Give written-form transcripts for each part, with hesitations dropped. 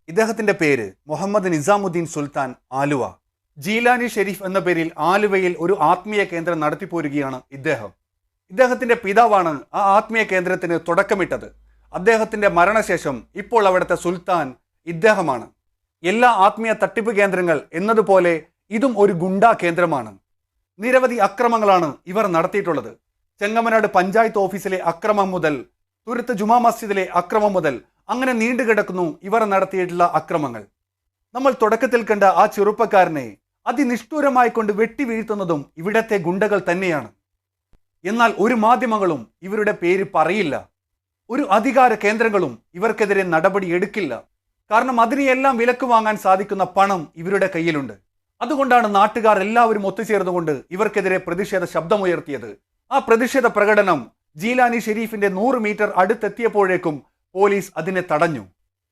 ഇദ്ദേഹത്തിന്റെ പേര് മുഹമ്മദ് നിസാമുദ്ദീൻ സുൽത്താൻ ആലുവ. ജീലാനി ഷെരീഫ് എന്ന പേരിൽ ആലുവയിൽ ഒരു ആത്മീയ കേന്ദ്രം നടത്തിപ്പോരുകയാണ് ഇദ്ദേഹം. ഇദ്ദേഹത്തിന്റെ പിതാവാണ് ആ ആത്മീയ കേന്ദ്രത്തിന് തുടക്കമിട്ടത്. അദ്ദേഹത്തിന്റെ മരണശേഷം ഇപ്പോൾ അവിടുത്തെ സുൽത്താൻ ഇദ്ദേഹമാണ്. എല്ലാ ആത്മീയ തട്ടിപ്പ് കേന്ദ്രങ്ങൾ എന്നതുപോലെ ഇതും ഒരു ഗുണ്ടാ കേന്ദ്രമാണ്. നിരവധി അക്രമങ്ങളാണ് ഇവർ നടത്തിയിട്ടുള്ളത്. ചെങ്ങമനാട് പഞ്ചായത്ത് ഓഫീസിലെ അക്രമം മുതൽ തുരുത്ത് ജുമാ മസ്ജിദിലെ അക്രമം മുതൽ അങ്ങനെ നീണ്ടുകിടക്കുന്നു ഇവർ നടത്തിയിട്ടുള്ള അക്രമങ്ങൾ. നമ്മൾ തുടക്കത്തിൽ കണ്ട ആ ചെറുപ്പക്കാരനെ അതിനിഷ്ഠൂരമായി കൊണ്ട് വെട്ടി വീഴ്ത്തുന്നതും ഇവിടത്തെ ഗുണ്ടകൾ തന്നെയാണ്. എന്നാൽ ഒരു മാധ്യമങ്ങളും ഇവരുടെ പേര് പറയില്ല. ഒരു അധികാര കേന്ദ്രങ്ങളും ഇവർക്കെതിരെ നടപടി എടുക്കില്ല. കാരണം അതിനെയെല്ലാം വിലക്ക് വാങ്ങാൻ സാധിക്കുന്ന പണം ഇവരുടെ കയ്യിലുണ്ട്. അതുകൊണ്ടാണ് നാട്ടുകാർ എല്ലാവരും ഒത്തുചേർന്നുകൊണ്ട് ഇവർക്കെതിരെ പ്രതിഷേധ ശബ്ദമുയർത്തിയത്. ആ പ്രതിഷേധ പ്രകടനം ജീലാനി ഷെരീഫിന്റെ 100 മീറ്റർ അടുത്തെത്തിയപ്പോഴേക്കും പോലീസ് അതിനെ തടഞ്ഞു.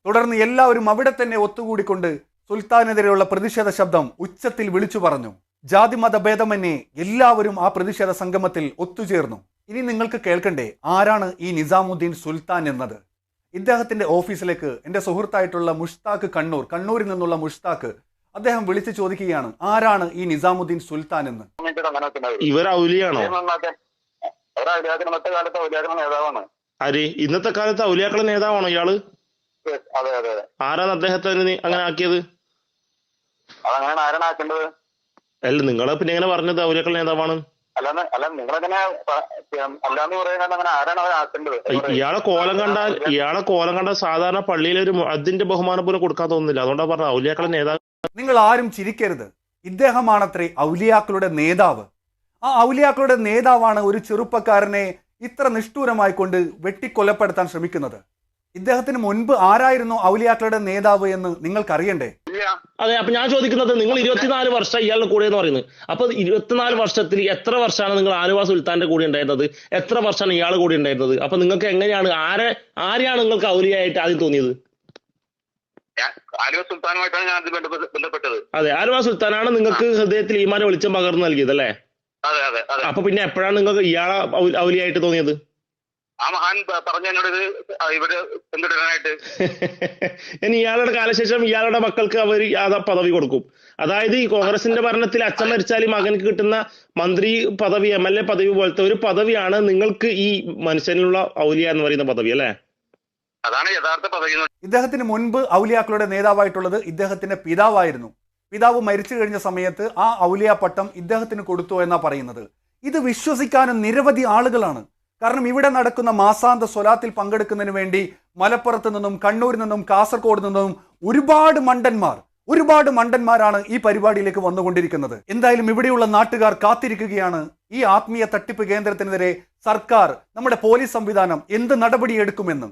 തുടർന്ന് എല്ലാവരും അവിടെ തന്നെ ഒത്തുകൂടിക്കൊണ്ട് സുൽത്താനെതിരെയുള്ള പ്രതിഷേധ ശബ്ദം ഉച്ചത്തിൽ വിളിച്ചു പറഞ്ഞു. ജാതിമത ഭേദമന്യേ എല്ലാവരും ആ പ്രതിഷേധ സംഗമത്തിൽ ഒത്തുചേർന്നു. ഇനി നിങ്ങൾക്ക് കേൾക്കണ്ടേ ആരാണ് ഈ നിസാമുദ്ദീൻ സുൽത്താൻ എന്നത്? ഇദ്ദേഹത്തിന്റെ ഓഫീസിലേക്ക് എൻ്റെ സുഹൃത്തായിട്ടുള്ള മുഷ്താഖ് കണ്ണൂരിൽ നിന്നുള്ള മുഷ്താഖ് അദ്ദേഹം വിളിച്ചു ചോദിക്കുകയാണ്, ആരാണ് ഈ നിസാമുദ്ദീൻ സുൽത്താൻ എന്ന്. ഇവർ ഔലിയാണോ? ഇന്നത്തെ കാലത്ത് ഔലിയാക്കളെ നേതാവാണോ ഇയാള്? ആരാണ് അദ്ദേഹത്തെ അങ്ങനെ ആക്കിയത്? അല്ല, നിങ്ങളെ പിന്നെ എങ്ങനെ പറഞ്ഞത് ഔലിയാക്കളെ നേതാവാണ്? ഇയാളെ കോലം കണ്ടാൽ സാധാരണ പള്ളിയിലെ ഒരു മുഅദ്ദിന്റെ ബഹുമാനം പോലും കൊടുക്കാൻ തോന്നുന്നില്ല. അതുകൊണ്ടാണ് പറഞ്ഞത് ഔലിയാക്കളെ നേതാവ്. നിങ്ങൾ ആരും ചിരിക്കരുത്. ഇദ്ദേഹമാണത്രേ ഔലിയാക്കളുടെ നേതാവ്. ആ ഔലിയാക്കളുടെ നേതാവാണ് ഒരു ചെറുപ്പക്കാരനെ ഇത്ര നിഷ്ഠൂരമായി കൊണ്ട് വെട്ടിക്കൊലപ്പെടുത്താൻ ശ്രമിക്കുന്നത്. ഇദ്ദേഹത്തിന് മുൻപ് ആരായിരുന്നു ഔലിയാക്കളുടെ നേതാവ് എന്ന് നിങ്ങൾക്കറിയണ്ടേ? അതെ, അപ്പൊ ഞാൻ ചോദിക്കുന്നത്, നിങ്ങൾ 24 വർഷം ഇയാളുടെ കൂടെ എന്ന് പറയുന്നത്, അപ്പൊ 24 വർഷത്തിൽ എത്ര വർഷമാണ് നിങ്ങൾ ആലുവ സുൽത്താന്റെ കൂടെ ഉണ്ടായിരുന്നത്? എത്ര വർഷമാണ് ഇയാൾ കൂടെ ഉണ്ടായിരുന്നത്? അപ്പൊ നിങ്ങൾക്ക് എങ്ങനെയാണ് ആരെയാണ് നിങ്ങൾക്ക് ഔലിയായിട്ട് ആദ്യം തോന്നിയത്? ആലുവ സുൽത്താനുമായിട്ടാണ് ഞാൻ ബന്ധപ്പെട്ടത്. അതെ, ആലുവ സുൽത്താനാണ് നിങ്ങൾക്ക് ഹൃദയത്തിൽ ഈമാനെ വെളിച്ചം പകർന്നു നൽകിയത് അല്ലേ? അതെ അതെ അതെ. അപ്പൊ പിന്നെ എപ്പോഴാണ് നിങ്ങൾക്ക് ഇയാളെ ഔലിയായിട്ട് തോന്നിയത്? ആ മഹാൻ പറഞ്ഞു എന്നോട് ഇവിടെ പിന്തുടരാനായിട്ട്. ഇനി ഇയാളുടെ കാലശേഷം ഇയാളുടെ മക്കൾക്ക് അവർ ആ പദവി കൊടുക്കും. അതായത് ഈ കോൺഗ്രസിന്റെ ഭരണത്തിൽ അച്ഛൻ മരിച്ചാൽ മകൻക്ക് കിട്ടുന്ന മന്ത്രി പദവി, MLA പദവി പോലത്തെ ഒരു പദവിയാണ് നിങ്ങൾക്ക് ഈ മനുഷ്യനുള്ള ഔലിയ എന്ന് പറയുന്ന പദവി അല്ലേ? അതാണ് യഥാർത്ഥ പദവി. ഇദ്ദേഹത്തിന് മുൻപ് ഔലിയാക്കളുടെ നേതാവായിട്ടുള്ളത് ഇദ്ദേഹത്തിന്റെ പിതാവായിരുന്നു. പിതാവ് മരിച്ചു കഴിഞ്ഞ സമയത്ത് ആ ഔലിയ പട്ടം ഇദ്ദേഹത്തിന് കൊടുത്തു എന്നാ പറയുന്നത്. ഇത് വിശ്വസിക്കാനും നിരവധി ആളുകളാണ്. കാരണം ഇവിടെ നടക്കുന്ന മാസാന്ത സ്വലാത്തിൽ പങ്കെടുക്കുന്നതിന് വേണ്ടി മലപ്പുറത്ത് നിന്നും കണ്ണൂരിൽ നിന്നും കാസർഗോഡ് നിന്നും ഒരുപാട് മണ്ടന്മാരാണ് ഈ പരിപാടിയിലേക്ക് വന്നുകൊണ്ടിരിക്കുന്നത്. എന്തായാലും ഇവിടെയുള്ള നാട്ടുകാർ കാത്തിരിക്കുകയാണ് ഈ ആത്മീയ തട്ടിപ്പ് കേന്ദ്രത്തിനെതിരെ സർക്കാർ, നമ്മുടെ പോലീസ് സംവിധാനം എന്ത് നടപടിയെടുക്കുമെന്ന്.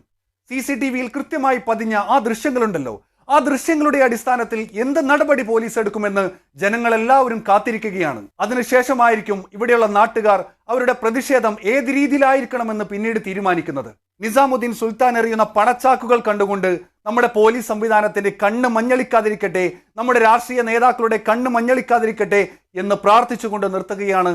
CCTVയിൽ കൃത്യമായി പതിഞ്ഞ ആ ദൃശ്യങ്ങളുണ്ടല്ലോ, ആ ദൃശ്യങ്ങളുടെ അടിസ്ഥാനത്തിൽ എന്ത് നടപടി പോലീസ് എടുക്കുമെന്ന് ജനങ്ങളെല്ലാവരും കാത്തിരിക്കുകയാണ്. അതിനുശേഷമായിരിക്കും ഇവിടെയുള്ള നാട്ടുകാർ അവരുടെ പ്രതിഷേധം ഏത് രീതിയിലായിരിക്കണമെന്ന് പിന്നീട് തീരുമാനിക്കുന്നത്. നിസാമുദ്ദീൻ സുൽത്താൻ എറിയുന്ന പണച്ചാക്കുകൾ കണ്ടുകൊണ്ട് നമ്മുടെ പോലീസ് സംവിധാനത്തിന്റെ കണ്ണ് മഞ്ഞളിക്കാതിരിക്കട്ടെ, നമ്മുടെ രാഷ്ട്രീയ നേതാക്കളുടെ കണ്ണ് മഞ്ഞളിക്കാതിരിക്കട്ടെ എന്ന് പ്രാർത്ഥിച്ചുകൊണ്ട് നിർത്തുകയാണ്.